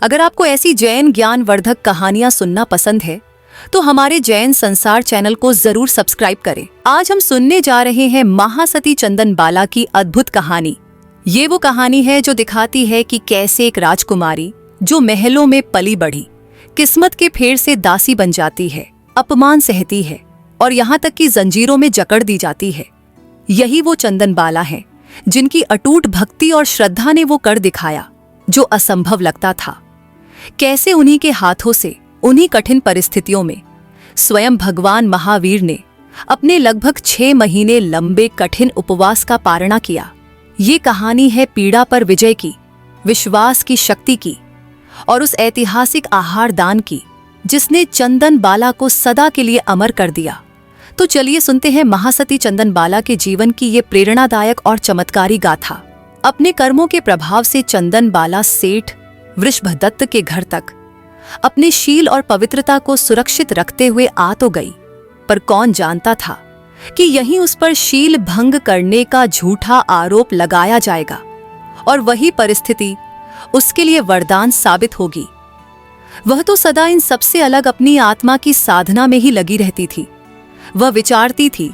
अगर आपको ऐसी जैन ज्ञानवर्धक कहानियां सुनना पसंद है तो हमारे जैन संसार चैनल को जरूर सब्सक्राइब करें। आज हम सुनने जा रहे हैं महासती चंदनबाला की अद्भुत कहानी। ये वो कहानी है जो दिखाती है कि कैसे एक राजकुमारी जो महलों में पली बढ़ी किस्मत के फेर से दासी बन जाती है, अपमान सहती है और यहाँ तक कि जंजीरों में जकड़ दी जाती है। यही वो चंदनबाला है जिनकी अटूट भक्ति और श्रद्धा ने वो कर दिखाया जो असंभव लगता था। कैसे उन्हीं के हाथों से उन्हीं कठिन परिस्थितियों में स्वयं भगवान महावीर ने अपने लगभग 6 महीने लंबे कठिन उपवास का पारणा किया। ये कहानी है पीड़ा पर विजय की, विश्वास की शक्ति की और उस ऐतिहासिक आहार दान की जिसने चंदनबाला को सदा के लिए अमर कर दिया। तो चलिए सुनते हैं महासती चंदनबाला के जीवन की ये प्रेरणादायक और चमत्कारी गाथा। अपने कर्मों के प्रभाव से चंदनबाला सेठ वृषभदत्त के घर तक अपने शील और पवित्रता को सुरक्षित रखते हुए आ तो गई, पर कौन जानता था कि यहीं उस पर शील भंग करने का झूठा आरोप लगाया जाएगा और वही परिस्थिति उसके लिए वरदान साबित होगी। वह तो सदा इन सबसे अलग अपनी आत्मा की साधना में ही लगी रहती थी। वह विचारती थी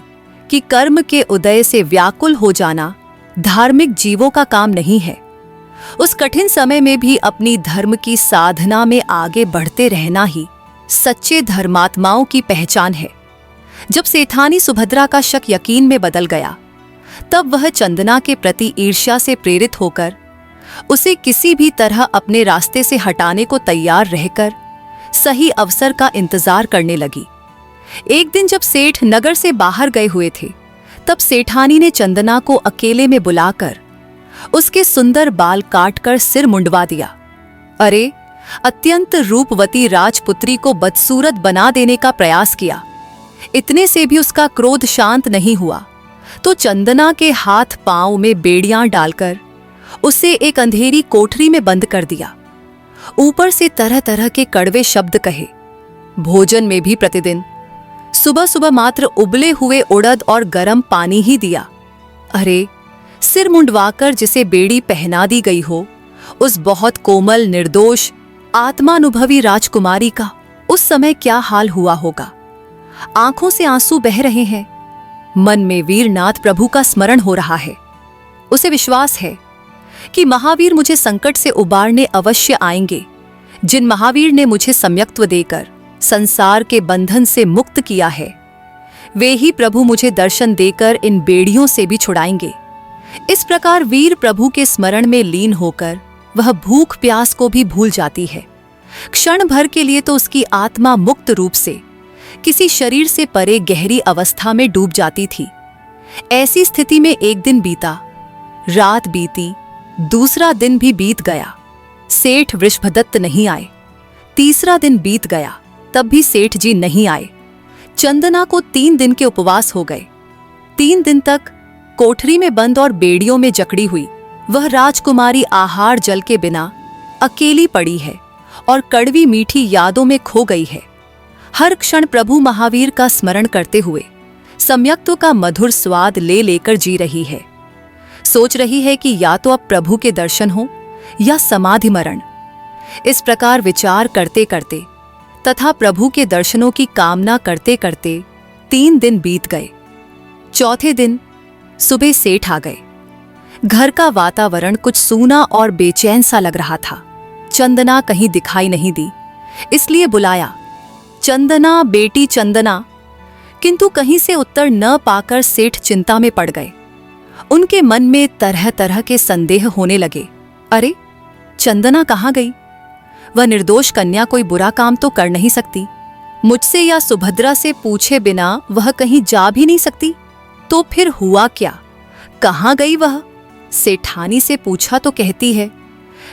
कि कर्म के उदय से व्याकुल हो जाना धार्मिक जीवों का काम नहीं है। उस कठिन समय में भी अपनी धर्म की साधना में आगे बढ़ते रहना ही सच्चे धर्मात्माओं की पहचान है। जब सेठानी सुभद्रा का शक यकीन में बदल गया, तब वह चंदना के प्रति ईर्ष्या से प्रेरित होकर उसे किसी भी तरह अपने रास्ते से हटाने को तैयार रहकर सही अवसर का इंतजार करने लगी। एक दिन जब सेठ नगर से बाहर गए हुए थे, तब सेठानी ने चंदना को अकेले में बुलाकर उसके सुंदर बाल काटकर सिर मुंडवा दिया। अरे, अत्यंत रूपवती राजपुत्री को बदसूरत बना देने का प्रयास किया। इतने से भी उसका क्रोध शांत नहीं हुआ तो चंदना के हाथ पांव में बेड़ियां डालकर उसे एक अंधेरी कोठरी में बंद कर दिया। ऊपर से तरह तरह के कड़वे शब्द कहे। भोजन में भी प्रतिदिन सुबह सुबह मात्र उबले हुए उड़द और गर्म पानी ही दिया। अरे, सिर मुंडवाकर जिसे बेड़ी पहना दी गई हो, उस बहुत कोमल निर्दोष आत्मानुभवी राजकुमारी का उस समय क्या हाल हुआ होगा। आंखों से आंसू बह रहे हैं, मन में वीरनाथ प्रभु का स्मरण हो रहा है। उसे विश्वास है कि महावीर मुझे संकट से उबारने अवश्य आएंगे। जिन महावीर ने मुझे सम्यक्त्व देकर संसार के बंधन से मुक्त किया है, वे ही प्रभु मुझे दर्शन देकर इन बेड़ियों से भी छुड़ाएंगे। इस प्रकार वीर प्रभु के स्मरण में लीन होकर वह भूख प्यास को भी भूल जाती है। क्षण भर के लिए तो उसकी आत्मा मुक्त रूप से किसी शरीर से परे गहरी अवस्था में डूब जाती थी। ऐसी स्थिति में एक दिन बीता, रात बीती, दूसरा दिन भी बीत गया, सेठ वृषभदत्त नहीं आए। तीसरा दिन बीत गया, तब भी सेठ जी नहीं आए। चंदना को 3 दिन के उपवास हो गए। 3 दिन तक कोठरी में बंद और बेड़ियों में जकड़ी हुई वह राजकुमारी आहार जल के बिना अकेली पड़ी है और कड़वी मीठी यादों में खो गई है। हर क्षण प्रभु महावीर का स्मरण करते हुए सम्यक्त्व का मधुर स्वाद ले लेकर जी रही है। सोच रही है कि या तो अब प्रभु के दर्शन हो या समाधि मरण। इस प्रकार विचार करते करते तथा प्रभु के दर्शनों की कामना करते करते 3 दिन बीत गए। चौथे दिन सुबह सेठ आ गए। घर का वातावरण कुछ सूना और बेचैन सा लग रहा था। चंदना कहीं दिखाई नहीं दी, इसलिए बुलाया, चंदना बेटी चंदना। किंतु कहीं से उत्तर न पाकर सेठ चिंता में पड़ गए। उनके मन में तरह तरह के संदेह होने लगे। अरे, चंदना कहाँ गई? वह निर्दोष कन्या कोई बुरा काम तो कर नहीं सकती। मुझसे या सुभद्रा से पूछे बिना वह कहीं जा भी नहीं सकती। तो फिर हुआ क्या? कहाँ गई वह? सेठानी से पूछा तो कहती है,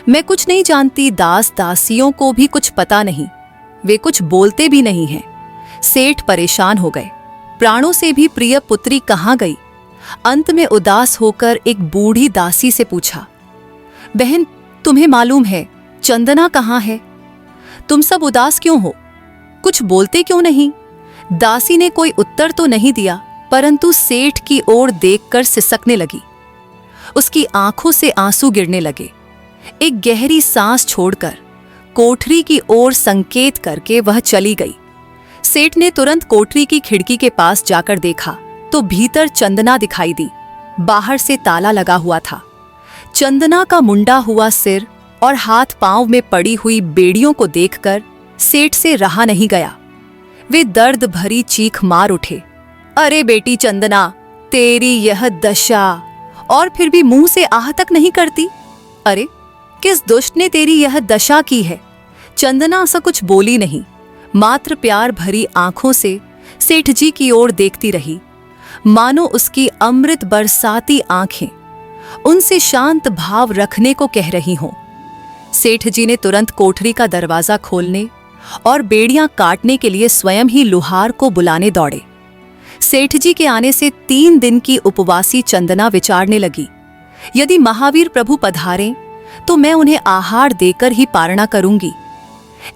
मैं कुछ नहीं जानती, दास दासियों को भी कुछ पता नहीं, वे कुछ बोलते भी नहीं हैं। सेठ परेशान हो गए। प्राणों से भी प्रिय पुत्री कहाँ गई? अंत में उदास होकर एक बूढ़ी दासी से पूछा, बहन, तुम्हें मालूम है चंदना कहाँ है? तुम सब उदास क्यों हो? कुछ बोलते क्यों नहीं? दासी ने कोई उत्तर तो नहीं दिया, परंतु सेठ की ओर देखकर सिसकने लगी। उसकी आंखों से आंसू गिरने लगे। एक गहरी सांस छोड़कर कोठरी की ओर संकेत करके वह चली गई। सेठ ने तुरंत कोठरी की खिड़की के पास जाकर देखा तो भीतर चंदना दिखाई दी। बाहर से ताला लगा हुआ था। चंदना का मुंडा हुआ सिर और हाथ पांव में पड़ी हुई बेड़ियों को देखकर सेठ से रहा नहीं गया। वे दर्द भरी चीख मार उठे, अरे बेटी चंदना, तेरी यह दशा! और फिर भी मुंह से आह तक नहीं करती। अरे किस दुष्ट ने तेरी यह दशा की है? चंदना ऐसा कुछ बोली नहीं, मात्र प्यार भरी आंखों से सेठ जी की ओर देखती रही, मानो उसकी अमृत बरसाती आंखें उनसे शांत भाव रखने को कह रही हों। सेठ जी ने तुरंत कोठरी का दरवाजा खोलने और बेड़ियां काटने के लिए स्वयं ही लुहार को बुलाने दौड़े। सेठ जी के आने से 3 दिन की उपवासी चंदना विचारने लगी, यदि महावीर प्रभु पधारें तो मैं उन्हें आहार देकर ही पारणा करूंगी।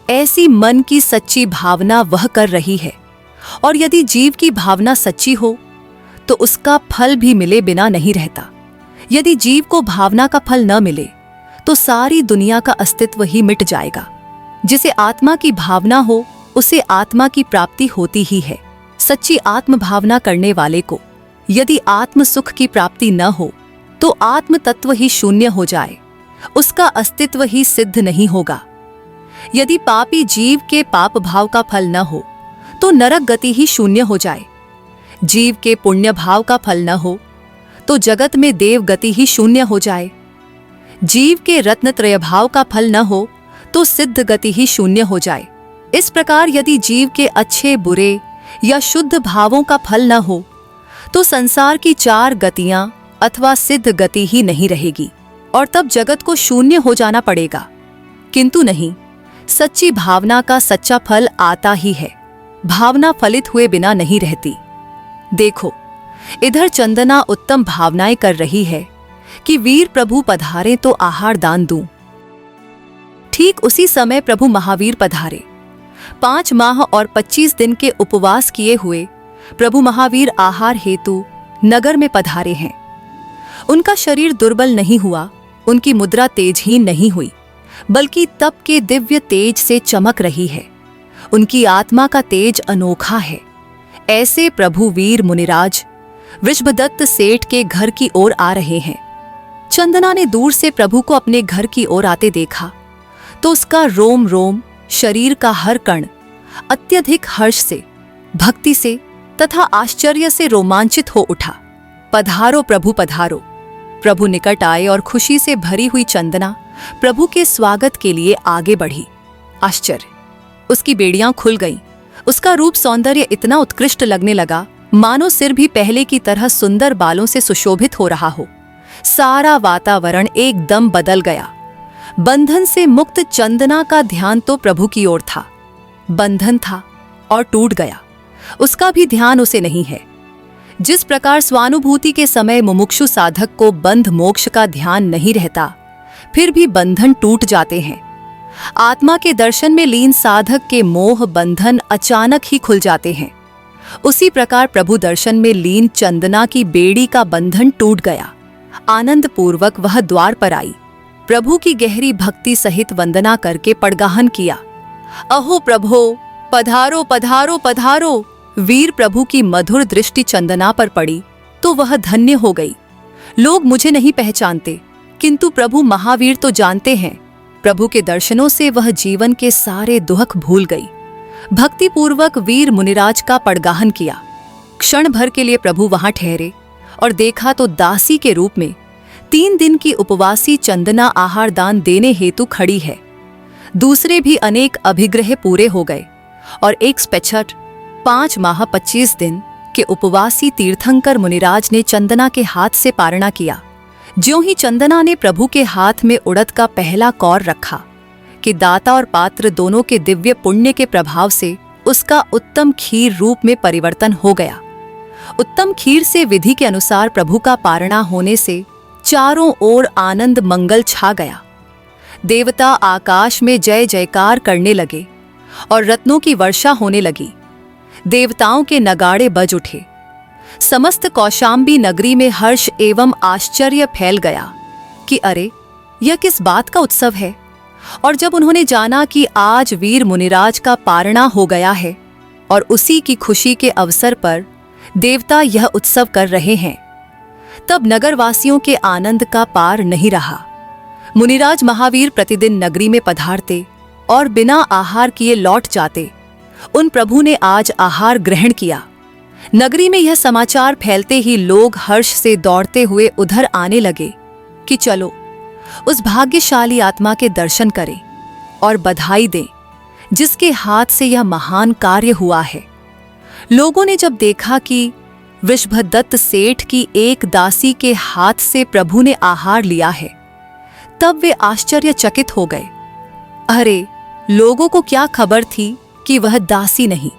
ऐसी मन की सच्ची भावना वह कर रही है, और यदि जीव की भावना सच्ची हो तो उसका फल भी मिले बिना नहीं रहता। यदि जीव को भावना का फल न मिले तो सारी दुनिया का अस्तित्व ही मिट जाएगा। जिसे आत्मा की भावना हो उसे आत्मा की प्राप्ति होती ही है। सच्ची आत्म भावना करने वाले को यदि आत्म सुख की प्राप्ति न हो तो आत्म तत्व ही शून्य हो जाए, उसका अस्तित्व ही सिद्ध नहीं होगा। यदि पापी जीव के पाप भाव का फल न हो तो नरक गति ही शून्य हो जाए। जीव के पुण्य भाव का फल न हो तो जगत में देव गति ही शून्य हो जाए। जीव के रत्नत्रय भाव का फल न हो तो सिद्ध गति ही शून्य हो जाए। इस प्रकार यदि जीव के अच्छे बुरे या शुद्ध भावों का फल न हो तो संसार की 4 गतियां अथवा सिद्ध गति ही नहीं रहेगी, और तब जगत को शून्य हो जाना पड़ेगा। किंतु नहीं, सच्ची भावना का सच्चा फल आता ही है। भावना फलित हुए बिना नहीं रहती। देखो, इधर चंदना उत्तम भावनाएं कर रही है कि वीर प्रभु पधारे तो आहार दान दूं। ठीक उसी समय प्रभु महावीर पधारे। 5 माह और 25 दिन के उपवास किए हुए प्रभु महावीर आहार हेतु नगर में पधारे हैं। उनका शरीर दुर्बल नहीं हुआ, उनकी मुद्रा तेजहीन नहीं हुई, बल्कि तप के दिव्य तेज से चमक रही है। उनकी आत्मा का तेज अनोखा है। ऐसे प्रभु वीर मुनिराज वृषभदत्त सेठ के घर की ओर आ रहे हैं। चंदना ने दूर से प्रभु को अपने घर की ओर आते देखा तो उसका रोम रोम, शरीर का हर कण अत्यधिक हर्ष से, भक्ति से तथा आश्चर्य से रोमांचित हो उठा। पधारो प्रभु पधारो। प्रभु निकट आए और खुशी से भरी हुई चंदना प्रभु के स्वागत के लिए आगे बढ़ी। आश्चर्य! उसकी बेड़ियां खुल गईं। उसका रूप सौंदर्य इतना उत्कृष्ट लगने लगा मानो सिर भी पहले की तरह सुंदर बालों से सुशोभित हो रहा हो। सारा वातावरण एकदम बदल गया। बंधन से मुक्त चंदना का ध्यान तो प्रभु की ओर था। बंधन था और टूट गया, उसका भी ध्यान उसे नहीं है। जिस प्रकार स्वानुभूति के समय मुमुक्षु साधक को बंध मोक्ष का ध्यान नहीं रहता, फिर भी बंधन टूट जाते हैं। आत्मा के दर्शन में लीन साधक के मोह बंधन अचानक ही खुल जाते हैं। उसी प्रकार प्रभु दर्शन में लीन चंदना की बेड़ी का बंधन टूट गया। आनंद पूर्वक वह द्वार पर आई। प्रभु की गहरी भक्ति सहित वंदना करके पड़गाहन किया। अहो प्रभो, पधारो पधारो पधारो। वीर प्रभु की मधुर दृष्टि चंदना पर पड़ी तो वह धन्य हो गई। लोग मुझे नहीं पहचानते, किंतु प्रभु महावीर तो जानते हैं। प्रभु के दर्शनों से वह जीवन के सारे दुख भूल गई। भक्ति पूर्वक वीर मुनिराज का पड़गाहन किया। क्षण भर के लिए प्रभु वहां ठहरे और देखा तो दासी के रूप में 3 दिन की उपवासी चंदना आहार दान देने हेतु खड़ी है। दूसरे भी अनेक अभिग्रह पूरे हो गए और एक स्पेछट 5 माह 25 दिन के उपवासी तीर्थंकर मुनिराज ने चंदना के हाथ से पारणा किया। ज्यों ही चंदना ने प्रभु के हाथ में उड़द का पहला कौर रखा कि दाता और पात्र दोनों के दिव्य पुण्य के प्रभाव से उसका उत्तम खीर रूप में परिवर्तन हो गया। उत्तम खीर से विधि के अनुसार प्रभु का पारणा होने से चारों ओर आनंद मंगल छा गया। देवता आकाश में जय जयकार करने लगे और रत्नों की वर्षा होने लगी। देवताओं के नगाड़े बज उठे। समस्त कौशाम्बी नगरी में हर्ष एवं आश्चर्य फैल गया कि अरे, यह किस बात का उत्सव है। और जब उन्होंने जाना कि आज वीर मुनिराज का पारणा हो गया है और उसी की खुशी के अवसर पर देवता यह उत्सव कर रहे हैं, तब नगरवासियों के आनंद का पार नहीं रहा। मुनिराज महावीर प्रतिदिन नगरी में पधारते और बिना आहार किए लौट जाते। उन प्रभु ने आज आहार ग्रहण किया। नगरी में यह समाचार फैलते ही लोग हर्ष से दौड़ते हुए उधर आने लगे कि चलो उस भाग्यशाली आत्मा के दर्शन करें और बधाई दें जिसके हाथ से यह महान कार्य हुआ है। लोगों ने जब देखा कि वृषभदत्त सेठ की एक दासी के हाथ से प्रभु ने आहार लिया है, तब वे आश्चर्यचकित हो गए। अरे, लोगों को क्या खबर थी कि वह दासी नहीं,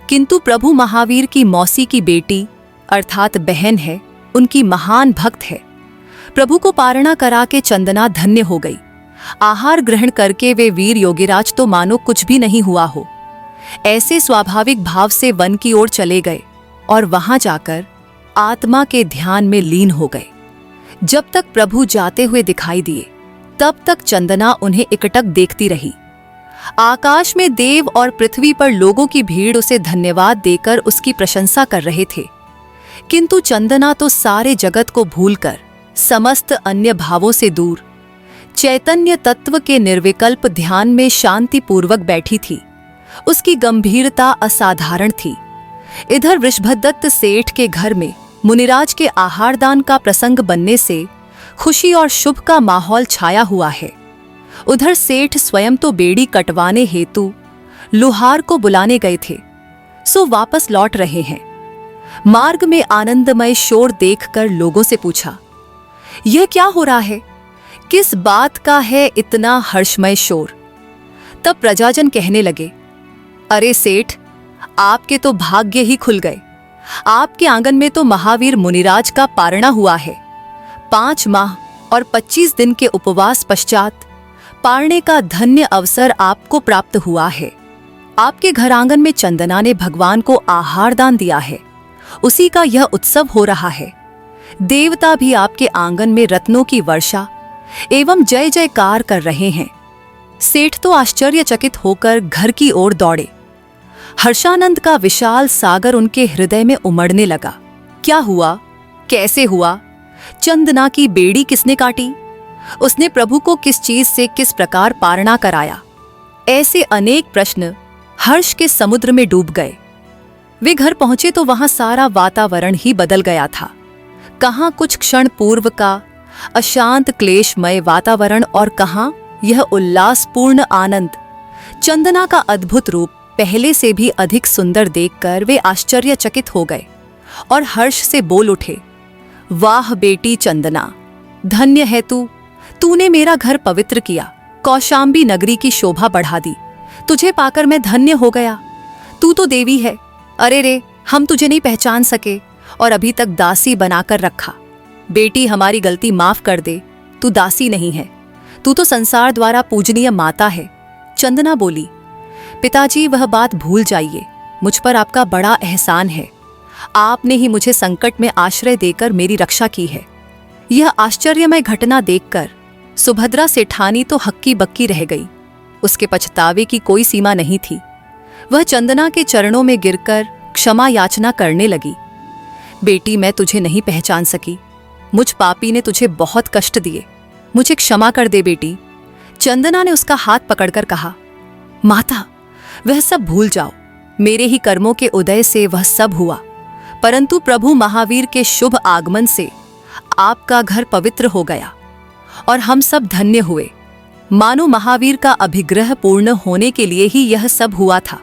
किंतु प्रभु महावीर की मौसी की बेटी अर्थात बहन है, उनकी महान भक्त है। प्रभु को पारणा करा के चंदना धन्य हो गई। आहार ग्रहण करके वे वीर योगीराज तो मानो कुछ भी नहीं हुआ हो, ऐसे स्वाभाविक भाव से वन की ओर चले गए और वहां जाकर आत्मा के ध्यान में लीन हो गए। जब तक प्रभु जाते हुए दिखाई दिए, तब तक चंदना उन्हें एकटक देखती रही। आकाश में देव और पृथ्वी पर लोगों की भीड़ उसे धन्यवाद देकर उसकी प्रशंसा कर रहे थे, किंतु चंदना तो सारे जगत को भूलकर समस्त अन्य भावों से दूर चैतन्य तत्व के निर्विकल्प ध्यान में शांतिपूर्वक बैठी थी। उसकी गंभीरता असाधारण थी। इधर वृषभदत्त सेठ के घर में मुनिराज के आहारदान का प्रसंग बनने से खुशी और शुभ का माहौल छाया हुआ है। उधर सेठ स्वयं तो बेड़ी कटवाने हेतु लोहार को बुलाने गए थे, सो वापस लौट रहे हैं। मार्ग में आनंदमय शोर देखकर लोगों से पूछा, यह क्या हो रहा है? किस बात का है इतना हर्षमय शोर? तब प्रजाजन कहने लगे, अरे सेठ, आपके तो भाग्य ही खुल गए। आपके आंगन में तो महावीर मुनिराज का पारणा हुआ है। 5 माह और 25 दिन के उपवास पश्चात पारणे का धन्य अवसर आपको प्राप्त हुआ है। आपके घर आंगन में चंदना ने भगवान को आहार दान दिया है, उसी का यह उत्सव हो रहा है। देवता भी आपके आंगन में रत्नों की वर्षा एवं जय जयकार कर रहे हैं। सेठ तो आश्चर्यचकित होकर घर की ओर दौड़े। हर्षानंद का विशाल सागर उनके हृदय में उमड़ने लगा। क्या हुआ? कैसे हुआ? चंदना की बेड़ी किसने काटी? उसने प्रभु को किस चीज से किस प्रकार पारणा कराया? ऐसे अनेक प्रश्न हर्ष के समुद्र में डूब गए। वे घर पहुंचे तो वहां सारा वातावरण ही बदल गया था। कहां कुछ क्षण पूर्व का अशांत क्लेशमय वातावरण और कहां यह उल्लासपूर्ण आनंद। चंदना का अद्भुत रूप पहले से भी अधिक सुंदर देखकर वे आश्चर्यचकित हो गए और हर्ष से बोल उठे, वाह बेटी चंदना, धन्य है तू। तूने मेरा घर पवित्र किया, कौशांबी नगरी की शोभा बढ़ा दी। तुझे पाकर मैं धन्य हो गया। तू तो देवी है। अरे रे, हम तुझे नहीं पहचान सके और अभी तक दासी बनाकर रखा। बेटी, हमारी गलती माफ कर दे। तू दासी नहीं है, तू तो संसार द्वारा पूजनीय माता है। चंदना बोली, पिताजी, वह बात भूल जाइए। मुझ पर आपका बड़ा एहसान है। आपने ही मुझे संकट में आश्रय देकर मेरी रक्षा की है। यह आश्चर्यमय घटना देखकर सुभद्रा सेठानी तो हक्की बक्की रह गई। उसके पछतावे की कोई सीमा नहीं थी। वह चंदना के चरणों में गिरकर क्षमा याचना करने लगी। बेटी, मैं तुझे नहीं पहचान सकी। मुझ पापी ने तुझे बहुत कष्ट दिए। मुझे क्षमा कर दे बेटी। चंदना ने उसका हाथ पकड़कर कहा, माता, वह सब भूल जाओ। मेरे ही कर्मों के उदय से वह सब हुआ, परंतु प्रभु महावीर के शुभ आगमन से आपका घर पवित्र हो गया और हम सब धन्य हुए। मानो महावीर का अभिग्रह पूर्ण होने के लिए ही यह सब हुआ था।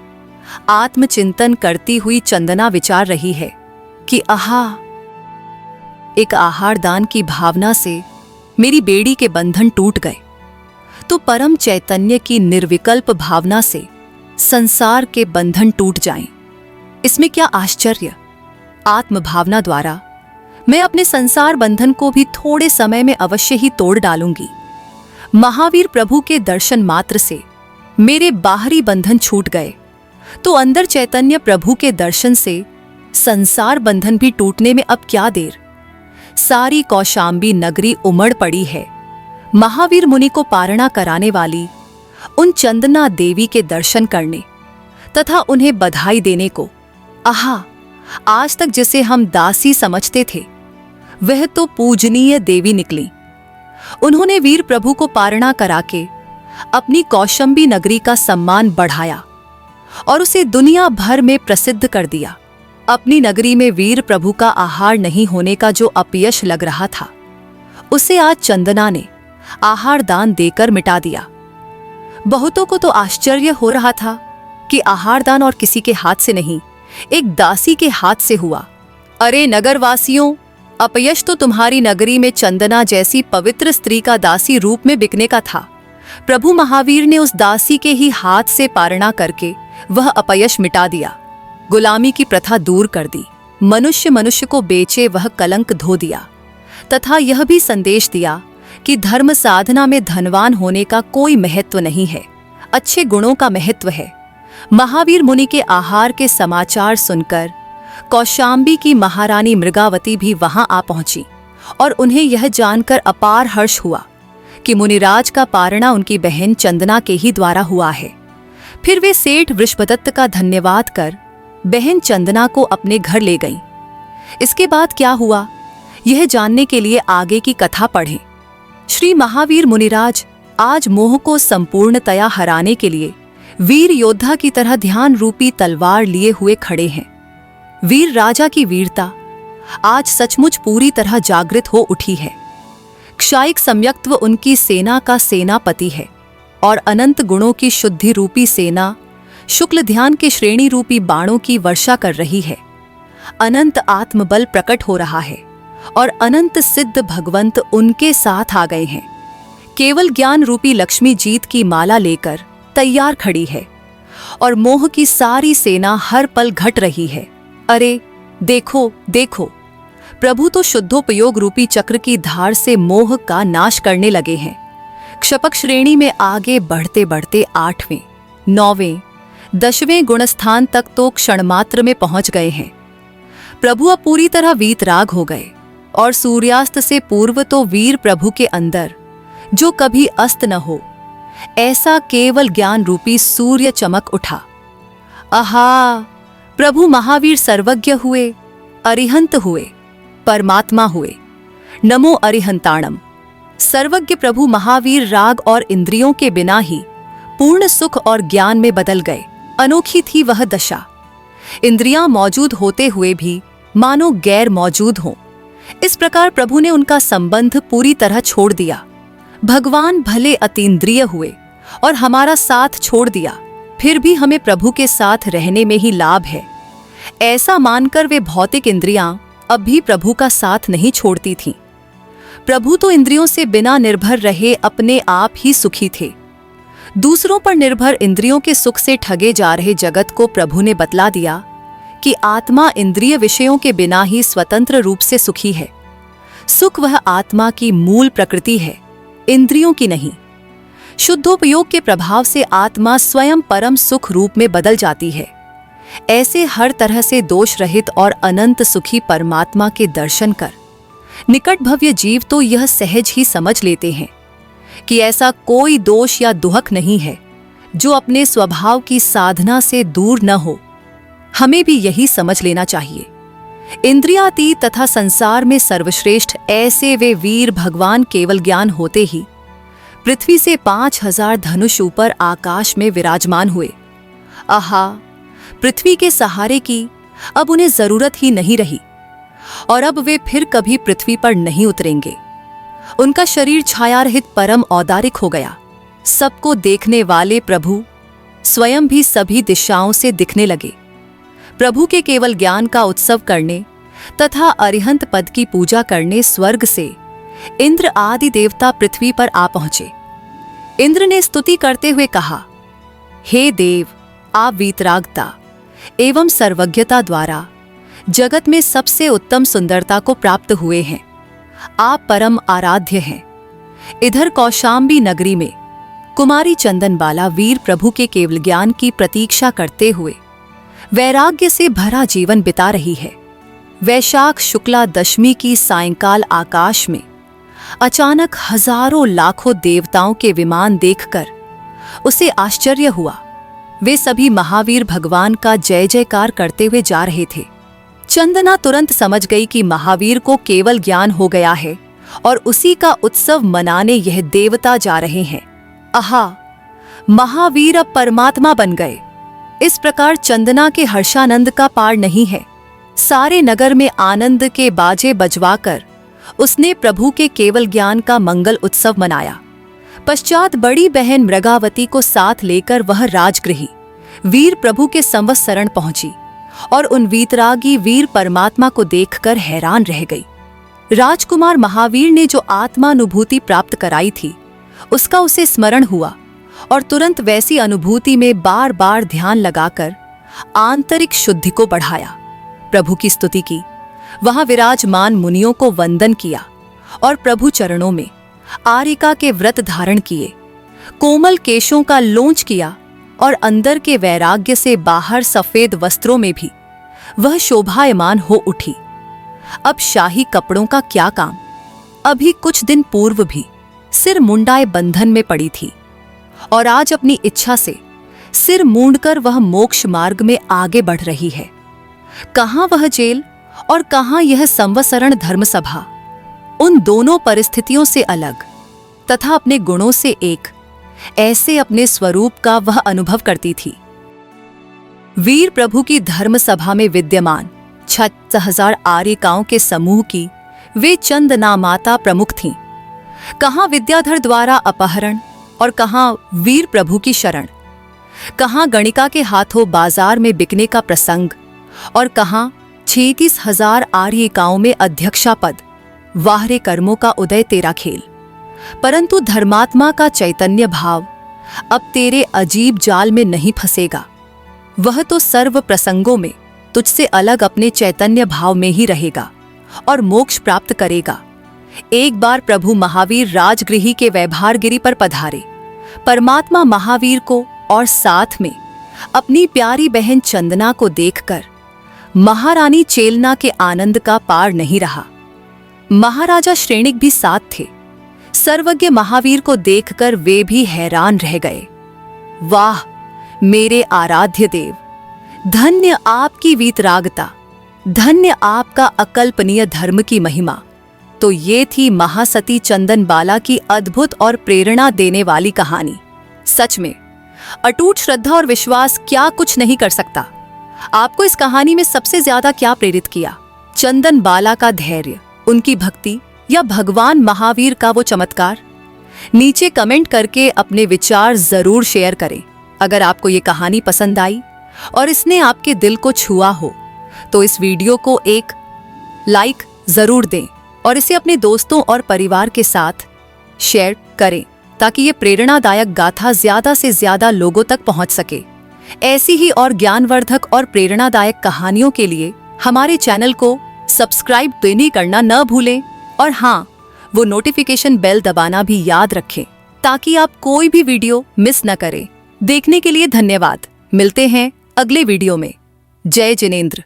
आत्मचिंतन करती हुई चंदना विचार रही है कि आहा, एक आहार दान की भावना से मेरी बेड़ी के बंधन टूट गए, तो परम चैतन्य की निर्विकल्प भावना से संसार के बंधन टूट जाएं। इसमें क्या आश्चर्य। आत्म भावना द्वारा मैं अपने संसार बंधन को भी थोड़े समय में अवश्य ही तोड़ डालूंगी। महावीर प्रभु के दर्शन मात्र से मेरे बाहरी बंधन छूट गए, तो अंदर चैतन्य प्रभु के दर्शन से संसार बंधन भी टूटने में अब क्या देर। सारी कौशांबी नगरी उमड़ पड़ी है। महावीर मुनि को पारणा कराने वाली उन चंदना देवी के दर्शन करने तथा उन्हें बधाई देने को। आहा, आज तक जिसे हम दासी समझते थे वह तो पूजनीय देवी निकली। उन्होंने वीर प्रभु को पारणा करा के अपनी कौशंबी नगरी का सम्मान बढ़ाया और उसे दुनिया भर में प्रसिद्ध कर दिया। अपनी नगरी में वीर प्रभु का आहार नहीं होने का जो अपयश लग रहा था, उसे आज चंदना ने आहार दान देकर मिटा दिया। बहुतों को तो आश्चर्य हो रहा था कि आहार दान और किसी के हाथ से नहीं, एक दासी के हाथ से हुआ। अरे नगरवासियों, अपयश तो तुम्हारी नगरी में चंदना जैसी पवित्र स्त्री का दासी रूप में बिकने का था। प्रभु महावीर ने उस दासी के ही हाथ से पारणा करके वह अपयश मिटा दिया, गुलामी की प्रथा दूर कर दी, मनुष्य मनुष्य को बेचे वह कलंक धो दिया, तथा यह भी संदेश दिया कि धर्म साधना में धनवान होने का कोई महत्व नहीं है, अच्छे गुणों का महत्व है। महावीर मुनि के आहार के समाचार सुनकर कौशाम्बी की महारानी मृगावती भी वहां आ पहुंची और उन्हें यह जानकर अपार हर्ष हुआ कि मुनिराज का पारणा उनकी बहन चंदना के ही द्वारा हुआ है। फिर वे सेठ वृषभदत्त का धन्यवाद कर बहन चंदना को अपने घर ले गईं। इसके बाद क्या हुआ, यह जानने के लिए आगे की कथा पढ़ें। श्री महावीर मुनिराज आज मोह को संपूर्णतया हराने के लिए वीर योद्धा की तरह ध्यान रूपी तलवार लिए हुए खड़े हैं। वीर राजा की वीरता आज सचमुच पूरी तरह जागृत हो उठी है। क्षायिक सम्यक्त्व उनकी सेना का सेनापति है और अनंत गुणों की शुद्धि रूपी सेना शुक्ल ध्यान के श्रेणी रूपी बाणों की वर्षा कर रही है। अनंत आत्मबल प्रकट हो रहा है और अनंत सिद्ध भगवंत उनके साथ आ गए हैं। केवल ज्ञान रूपी लक्ष्मी जीत की माला लेकर तैयार खड़ी है और मोह की सारी सेना हर पल घट रही है। अरे देखो देखो, प्रभु तो शुद्धोपयोग रूपी चक्र की धार से मोह का नाश करने लगे हैं। क्षपक श्रेणी में आगे बढ़ते बढ़ते 8वें, 9वें, 10वें गुणस्थान तक तो क्षणमात्र में पहुंच गए हैं। प्रभु अब पूरी तरह वीतराग हो गए और सूर्यास्त से पूर्व तो वीर प्रभु के अंदर जो कभी अस्त न हो, ऐसा केवल ज्ञान रूपी सूर्य चमक उठा। आहा, प्रभु महावीर सर्वज्ञ हुए, अरिहंत हुए, परमात्मा हुए। नमो अरिहंताणम। सर्वज्ञ प्रभु महावीर राग और इंद्रियों के बिना ही पूर्ण सुख और ज्ञान में बदल गए। अनोखी थी वह दशा। इंद्रियां मौजूद होते हुए भी मानो गैर मौजूद हों। इस प्रकार प्रभु ने उनका संबंध पूरी तरह छोड़ दिया। भगवान भले अतीन्द्रिय हुए और हमारा साथ छोड़ दिया, फिर भी हमें प्रभु के साथ रहने में ही लाभ है, ऐसा मानकर वे भौतिक इंद्रियां अब भी प्रभु का साथ नहीं छोड़ती थीं। प्रभु तो इंद्रियों से बिना निर्भर रहे अपने आप ही सुखी थे। दूसरों पर निर्भर इंद्रियों के सुख से ठगे जा रहे जगत को प्रभु ने बतला दिया कि आत्मा इंद्रिय विषयों के बिना ही स्वतंत्र रूप से सुखी है। सुख वह आत्मा की मूल प्रकृति है, इंद्रियों की नहीं। शुद्धोपयोग के प्रभाव से आत्मा स्वयं परम सुख रूप में बदल जाती है। ऐसे हर तरह से दोष रहित और अनंत सुखी परमात्मा के दर्शन कर निकट भव्य जीव तो यह सहज ही समझ लेते हैं कि ऐसा कोई दोष या दुहक नहीं है जो अपने स्वभाव की साधना से दूर न हो। हमें भी यही समझ लेना चाहिए। इंद्रियातीत तथा संसार में सर्वश्रेष्ठ ऐसे वे वीर भगवान केवल ज्ञान होते ही पृथ्वी से 5000 धनुष ऊपर आकाश में विराजमान हुए। आहा, पृथ्वी के सहारे की अब उन्हें जरूरत ही नहीं रही और अब वे फिर कभी पृथ्वी पर नहीं उतरेंगे। उनका शरीर छाया रहित परम औदारिक हो गया। सबको देखने वाले प्रभु स्वयं भी सभी दिशाओं से दिखने लगे। प्रभु के केवल ज्ञान का उत्सव करने तथा अरिहंत पद की पूजा करने स्वर्ग से इंद्र आदि देवता पृथ्वी पर आ पहुंचे। इंद्र ने स्तुति करते हुए कहा, हे देव, आप वीतरागता एवं सर्वज्ञता द्वारा जगत में सबसे उत्तम सुंदरता को प्राप्त हुए हैं। आप परम आराध्य हैं। इधर कौशाम्बी नगरी में कुमारी चंदनबाला वीर प्रभु के केवल ज्ञान की प्रतीक्षा करते हुए वैराग्य से भरा जीवन बिता रही है। वैशाख शुक्ला दशमी की सायंकाल आकाश में अचानक हजारों लाखों देवताओं के विमान देखकर उसे आश्चर्य हुआ। वे सभी महावीर भगवान का जय जयकार करते हुए जा रहे थे। चंदना तुरंत समझ गई कि महावीर को केवल ज्ञान हो गया है और उसी का उत्सव मनाने यह देवता जा रहे हैं। आहा, महावीर अब परमात्मा बन गए। इस प्रकार चंदना के हर्षानंद का पार नहीं है। सारे नगर में आनंद के बाजे बजवाकर उसने प्रभु के केवल ज्ञान का मंगल उत्सव मनाया। पश्चात बड़ी बहन मृगावती को साथ लेकर वह राजगृही वीर प्रभु के संवत्सरण पहुंची और उन वीतरागी वीर परमात्मा को देखकर हैरान रह गई। राजकुमार महावीर ने जो आत्मानुभूति प्राप्त कराई थी उसका उसे स्मरण हुआ और तुरंत वैसी अनुभूति में बार बार ध्यान लगाकर आंतरिक शुद्धि को बढ़ाया, प्रभु की स्तुति की, वहां विराजमान मुनियों को वंदन किया और प्रभु चरणों में आरिका के व्रत धारण किए, कोमल केशों का लोंच किया और अंदर के वैराग्य से बाहर सफेद वस्त्रों में भी वह शोभायमान हो उठी। अब शाही कपड़ों का क्या काम। अभी कुछ दिन पूर्व भी सिर मुंडाए बंधन में पड़ी थी और आज अपनी इच्छा से सिर मूंडकर वह मोक्ष मार्ग में आगे बढ़ रही है। कहां वह जेल और कहां यह संवत्सरण धर्मसभा। उन दोनों परिस्थितियों से अलग तथा अपने गुणों से एक ऐसे अपने स्वरूप का वह अनुभव करती थी। वीर प्रभु की धर्मसभा में विद्यमान 6000 आर्यिकाओं के समूह की वे चंदना माता प्रमुख थीं। कहां विद्याधर द्वारा अपहरण और कहां वीर प्रभु की शरण, कहां गणिका के हाथों बाजार में बिकने का प्रसंग और कहां 36,000 आर्यिकाओं में अध्यक्षा पद। वाहरे कर्मों का उदय तेरा खेल, परंतु धर्मात्मा का चैतन्य भाव अब तेरे अजीब जाल में नहीं फंसेगा। वह तो सर्व प्रसंगों में तुझसे अलग अपने चैतन्य भाव में ही रहेगा और मोक्ष प्राप्त करेगा। एक बार प्रभु महावीर राजगृही के वैभारगिरी पर पधारे। परमात्मा महावीर को और साथ में अपनी प्यारी बहन चंदना को देखकर महारानी चेलना के आनंद का पार नहीं रहा। महाराजा श्रेणिक भी साथ थे। सर्वज्ञ महावीर को देखकर वे भी हैरान रह गए। वाह मेरे आराध्य देव, धन्य आपकी वीतरागता, धन्य आपका अकल्पनीय धर्म की महिमा। तो ये थी महासती चंदन बाला की अद्भुत और प्रेरणा देने वाली कहानी। सच में अटूट श्रद्धा और विश्वास क्या कुछ नहीं कर सकता। आपको इस कहानी में सबसे ज्यादा क्या प्रेरित किया? चंदन बाला का धैर्य, उनकी भक्ति या भगवान महावीर का वो चमत्कार? नीचे कमेंट करके अपने विचार जरूर शेयर करें। अगर आपको ये कहानी पसंद आई और इसने आपके दिल को छुआ हो तो इस वीडियो को एक लाइक जरूर दें और इसे अपने दोस्तों और परिवार के साथ शेयर करें ताकि ये प्रेरणादायक गाथा ज्यादा से ज्यादा लोगों तक पहुंच सके। ऐसी ही और ज्ञानवर्धक और प्रेरणादायक कहानियों के लिए हमारे चैनल को सब्सक्राइब नहीं करना न भूलें और हाँ, वो नोटिफिकेशन बेल दबाना भी याद रखें ताकि आप कोई भी वीडियो मिस न करें। देखने के लिए धन्यवाद। मिलते हैं अगले वीडियो में। जय जिनेंद्र।